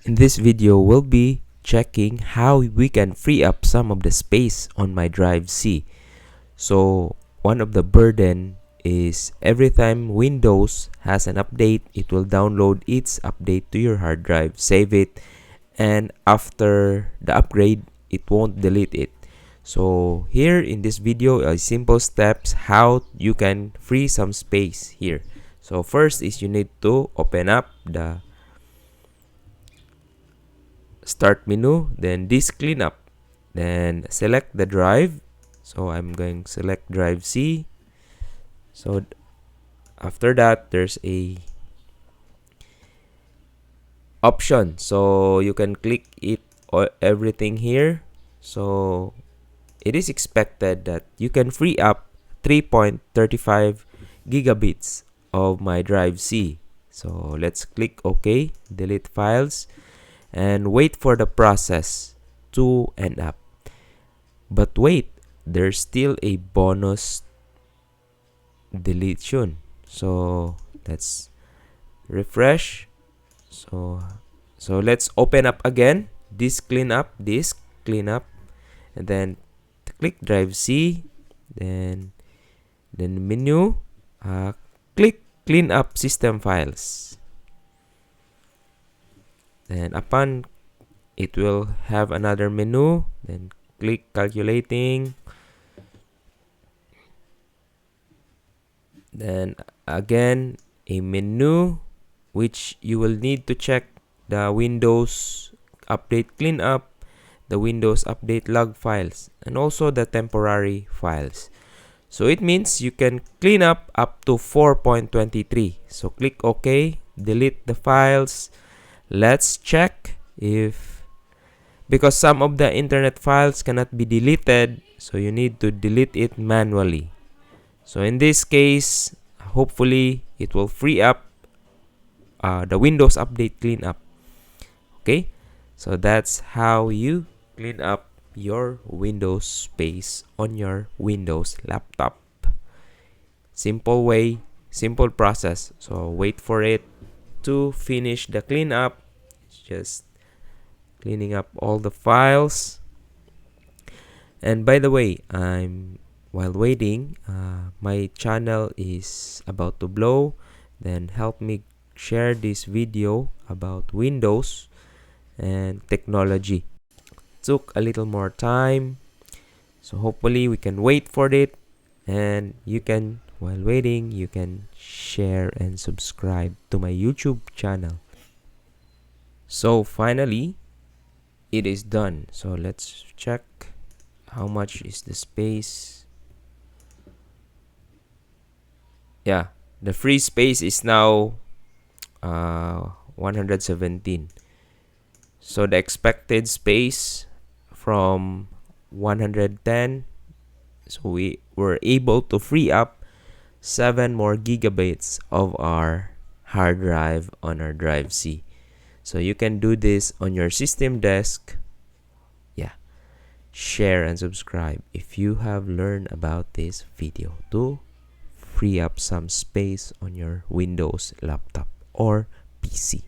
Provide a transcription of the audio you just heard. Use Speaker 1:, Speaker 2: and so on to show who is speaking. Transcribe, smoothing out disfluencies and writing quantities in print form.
Speaker 1: In this video, we'll be checking how we can free up some of the space on my drive C. So one of the burden is every time Windows has an update, it will download its update to your hard drive, save it, and after the upgrade, it won't delete it. So here in this video are simple steps how you can free some space here. So first is you need to open up the start menu, then disk cleanup, then select the drive. So I'm going to select drive C. So after that, there's a option, so you can click it or everything here. So it is expected that you can free up 3.35 gigabits of my drive C. So let's click OK, delete files, and wait for the process to end up. But wait, there's still a bonus deletion. So let's refresh. So let's open up again, disk cleanup, and then click drive C, then menu, click clean up system files. Then upon it will have another menu, then click calculating, then again a menu which you will need to check the Windows update cleanup, the Windows update log files, and also the temporary files. So it means you can clean up to 4.23. So click OK, delete the files. Let's check if, because some of the internet files cannot be deleted, so you need to delete it manually. So in this case, hopefully it will free up the Windows update cleanup. Okay, so that's how you clean up your Windows space on your Windows laptop. Simple way, simple process. So wait for it to finish the cleanup. It's just cleaning up all the files. And by the way, while waiting, my channel is about to blow. Then help me share this video about Windows and technology. Took a little more time, so hopefully we can wait for it, and you can, while waiting, you can share and subscribe to my YouTube channel. So finally it is done. So let's check how much is the space. Yeah, the free space is now 117. So the expected space from 110, so we were able to free up 7 more gigabytes of our hard drive on our drive C. So you can do this on your system desk. Yeah, share and subscribe if you have learned about this video to free up some space on your Windows laptop or PC.